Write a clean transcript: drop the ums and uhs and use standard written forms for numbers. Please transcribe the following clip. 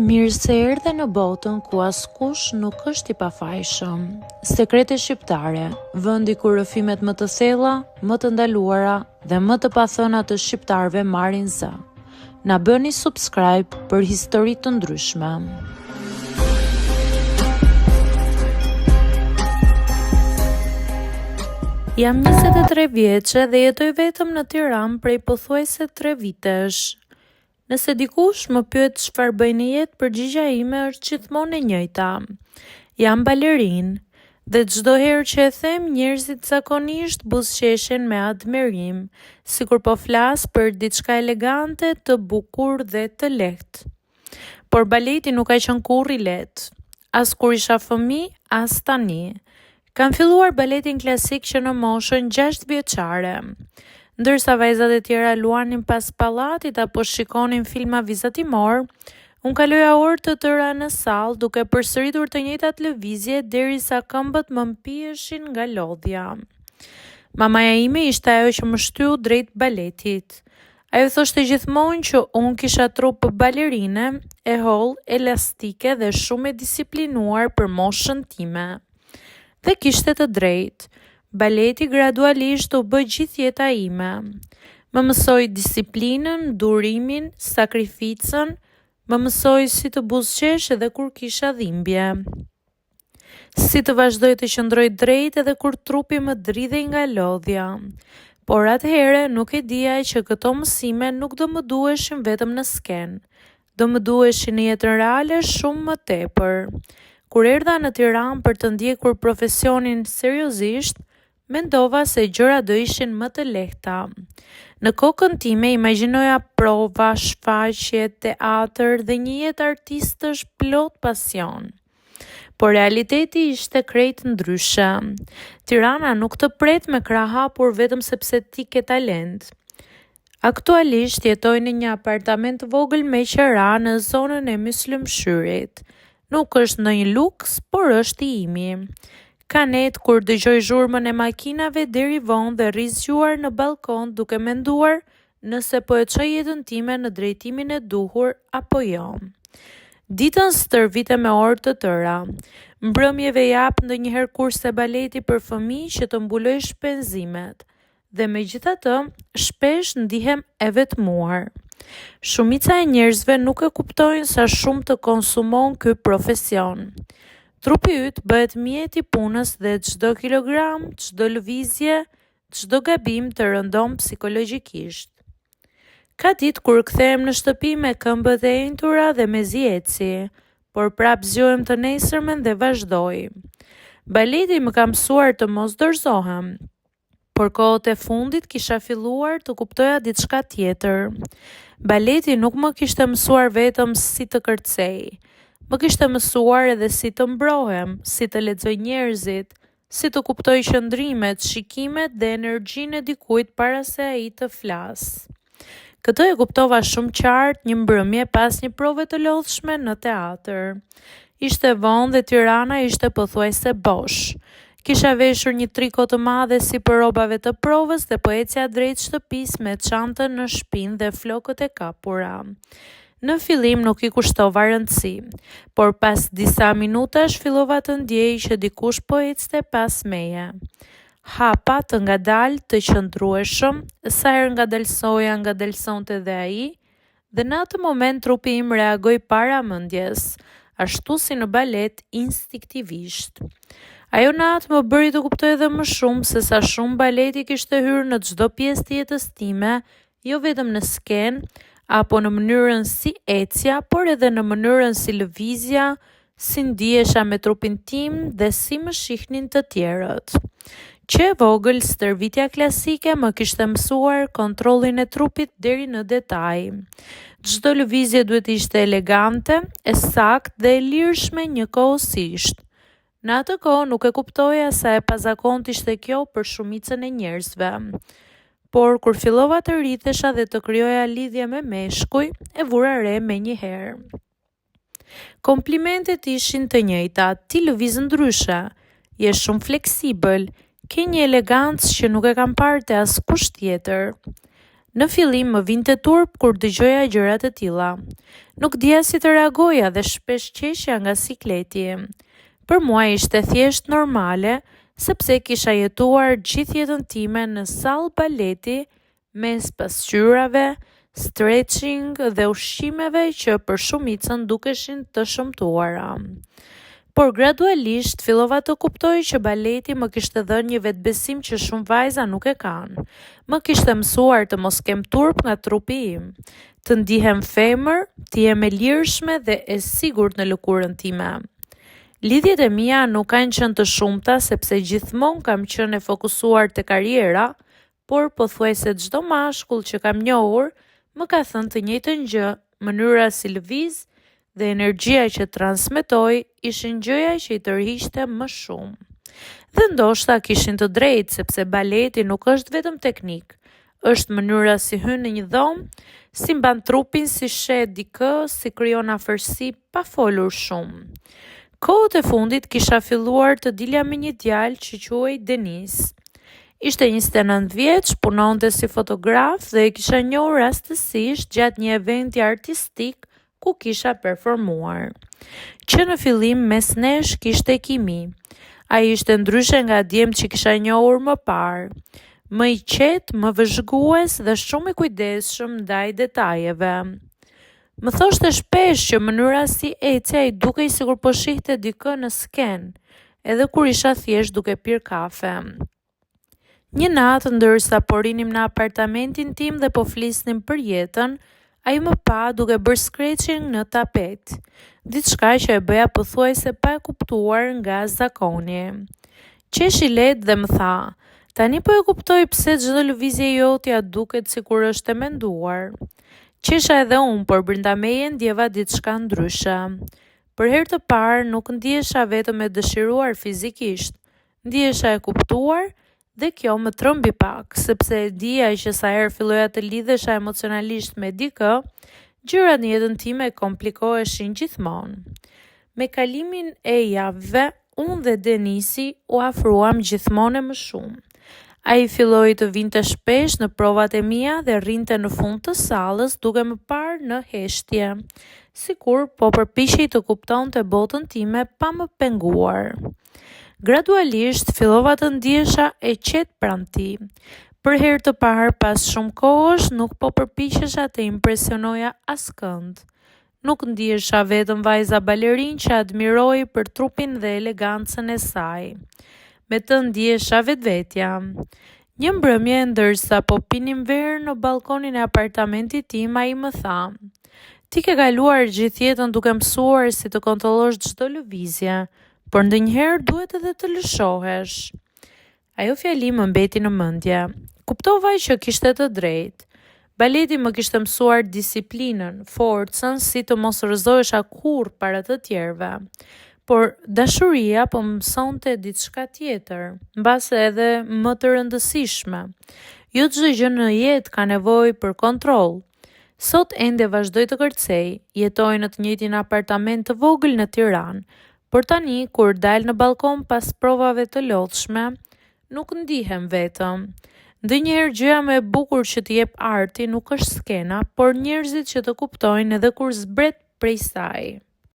Mirë se erdhe në botën ku askush nuk është i pafajshëm. Sekrete shqiptare, vendi ku rrëfimet më të thella, më të ndaluara dhe më të pathëna të shqiptarëve marrin zë. Na bëni subscribe për histori të ndryshme. Jam 23 vjeçe dhe jetoj vetëm në Tiranë prej pothuajse 3 vitesh. Nëse dikush më pyet çfarë bëj në jetë, përgjigjja ime është gjithmonë e njëjta. Jam balerinë dhe çdo herë që e them, njerëzit zakonisht buzëqeshen me admirim, sikur po flas për diçka elegante, të bukur dhe të lehtë. Por baleti nuk ka qenë kurrë i lehtë, as kur isha fëmijë, as tani. Kam filluar baletin klasik që në moshën 6 vjeçare. Ndërsa vajzat e tjera luanin pas pallatit apo shikonin filma vizatimor, unë kaloja orë të tëra në sallë duke përsëritur të njëjtat lëvizje derisa këmbët më mpieshin nga lodhja. Mamaja ime ishte ajo që më shtyu drejt baletit. Ajo thoshte gjithmonë që unë kisha trup balerine, e hollë, elastike dhe shumë e disiplinuar për moshën time. Dhe kishte të drejtë. Baleti gradualisht u bë gjithë jeta ime. Më mësoi disiplinën, durimin, sakrificën, më mësoi si të buzëqesh edhe kur kisha dhimbje. Si të vazhdoj të qëndroj drejt edhe kur trupi më dridhej nga lodhja. Por atëhere nuk e dija që këto mësime nuk do më duheshin vetëm në skenë. Do më duheshin në jetën reale shumë më tepër. Kur erdha në Tiranë për të ndjekur profesionin seriozisht, mendova se gjëra do ishin më të lehta. Në kokën time imagjinoja prova, shfaqje, teatr dhe një jetë artistësh plot pasion. Por realiteti ishte krejt ndryshe. Tirana nuk të pret me krah hapur vetëm sepse ti ke talent. Aktualisht jetoj në një apartament vogël me qera në zonën e Myslimshyrit. Nuk është ndonjë luks, por është i imi. Ka net kur dëgjoj zhurmën e makinave deri vonë dhe rri zgjuar në balkon duke menduar nëse po e çoj jetën time në drejtimin e duhur apo jo. Ditën stërvite me orë të tëra. Mbrëmjeve jap ndonjëherë kurse baleti për fëmijë që të mbuloj shpenzimet. Dhe megjithatë, shpesh ndihem e vetmuar. Shumica e njerëzve nuk e kuptojnë sa shumë të konsumon ky profesion. Trupi yt bëhet mjet i punës dhe çdo kilogram, çdo lëvizje, çdo gabim të rëndon psikologjikisht. Ka ditë kur kthehem në shtëpi me këmbët e enjtura dhe me eci, por prap zgjohem të nesërmen dhe vazhdoj. Baleti më ka mësuar të mos dorëzohem, por kohët e fundit kisha filluar të kuptoja diçka tjetër. Baleti nuk më kishte mësuar vetëm si të kërcej. Më kishte mësuar edhe si të mbrohem, si të lexoj njerëzit, si të kuptoj qëndrimet, shikimet dhe energjinë e dikujt para se ai të flasë. Këtë e kuptova shumë qartë një mbrëmje pas një prove të lodhshme në teatr. Ishte vonë dhe Tirana ishte pothuajse bosh. Kisha veshur një triko të madhe si për robave të provës dhe po ecja drejt shtëpisë me çantën në shpinë dhe flokët e kapura. Në fillim nuk i kushtova rëndësi, por pas disa minutash fillova të ndjej që dikush po ecte pas meje. Hapa të ngadalë të qëndrueshëm, sa herë ngadalsonte dhe ai, dhe në atë moment trupi im reagoi para mendjes, ashtu si në balet instinktivisht. Ajo në atë më bëri të kuptoj edhe më shumë se sa shumë baleti kishte hyrë në çdo pjesë të jetës time, jo vetëm në skenë, apo në mënyrën si ecja, por edhe në mënyrën si lëvizja, si ndihesha me trupin tim dhe si më shihnin të tjerët. Që e vogël, stërvitja klasike më kishte mësuar kontrollin e trupit deri në detaj. Çdo lëvizje duhet ishte elegante, e saktë dhe e lirshme njëkohësisht. Në atë kohë nuk e kuptoja sa e pazakontë ishte kjo për shumicën e njerëzve. Por kur fillova të rrithesha dhe të krijoja lidhje me meshkuj, e vura re menjëherë. Komplimentet ishin të njëjta, ti lëviz ndryshe, je shumë fleksibël, ke një elegancë që nuk e kam parë te askush tjetër. Në fillim më vinte turp kur dëgjoja gjërat e tilla. Nuk dija si të reagoja dhe shpesh qeshja nga sikleti. Për mua ishte thjesht normale, sepse kisha jetuar gjithë jetën time në sallë baleti, mes pasqyrave, stretching dhe ushqimeve që për shumicën dukeshin të shëmtuara. Por gradualisht fillova të kuptoj që baleti më kishte dhënë një vetbesim që shumë vajza nuk e kanë. Më kishte mësuar të mos kem turp nga trupi im, të ndihem femër, të jem e lirshme dhe e sigurt në lëkurën time. Lidhjet e mia nuk kanë qenë të shumta sepse gjithmonë kam qenë e fokusuar te karriera, por pothuajse çdo mashkull që kam njohur më ka thënë të njëjtën gjë, mënyra si lëviz dhe energjia që transmetoj ishin gjëja që i tërhiqte më shumë. Dhe ndoshta kishin të drejtë sepse baleti nuk është vetëm teknik, është mënyra si hyn në një dhomë, si mban trupin, si shet dikë, si krijon afërsi pa folur shumë. Kohët e fundit kisha filluar të dilja me një djalë që quhej Denis. Ishte 29 vjeç, punonte si fotograf dhe e kisha njohur rastësisht gjatë një eventi artistik ku kisha performuar. Që në fillim mes nesh kishte kimi. Ai ishte ndryshe nga djemt që kisha njohur më parë. Më i qetë, më vëzhgues dhe shumë i kujdesshëm ndaj detajeve. Më thoshte shpesh që mënyra si ecja i dukej sikur po shihte dikë në sken, edhe kur isha thjesht duke pirë kafe. Një natë ndërsa po rinim në apartamentin tim dhe po flisnim për jetën, ai më pa duke bërë scratching në tapet, diçka që e bëja pothuajse pa e kuptuar nga zakoni. Qeshi lehtë dhe më tha: "Tani po e kuptoj pse çdo lëvizje jotja duket sikur është e menduar." Qesha edhe unë, por brenda meje ndjeva diçka ndryshe. Për herë të parë nuk ndihesha vetëm e dëshiruar fizikisht, ndihesha e kuptuar dhe kjo më trëmbi pak, sepse e dija që sa herë filloja të lidhesha emocionalisht me dikë, gjërat në jetën time komplikoheshin gjithmonë. Me kalimin e javëve, unë dhe Denisi u afruam gjithmonë më shumë. Ai filloi të vinte shpesh në provat e mia dhe rrinte në fund të sallës duke më parë në heshtje, sikur po përpiqej të kuptonte botën time pa më penguar. Gradualisht fillova të ndihesha e qetë pranë tij. Për herë të parë pas shumë kohësh nuk po përpiqesha të impresionoja askënd. Nuk ndihesha vetëm vajza balerinë që admiroi për trupin dhe elegancën e saj. Me të ndihesha vetvetja. Një mbrëmje ndërsa po pinim verë në balkonin e apartamentit tim, ai më tha: "Ti ke kaluar gjithë jetën duke mësuar si të kontrollosh çdo lëvizje, por ndonjëherë duhet edhe të lëshohesh." Ajo fjali më mbeti në mendje. Kuptova që kishte të drejtë. Baleti më kishte mësuar disiplinën, forcën, si të mos rrëzohesha kurrë para të tjerëve. Por dashuria po më mësonte diçka tjetër, mbase edhe më të rëndësishme. Jo çdo gjë në jetë ka nevojë për kontroll. Sot ende vazhdoj të kërcej, jetoj në të njëjtin apartament të vogël në Tiranë, por tani kur dal në balkon pas provave të lodhshme, nuk ndihem vetëm. Ndonjëherë gjëja më e bukur që të jep arti nuk është skena, por njerëzit që të kuptojnë edhe kur zbret prej saj.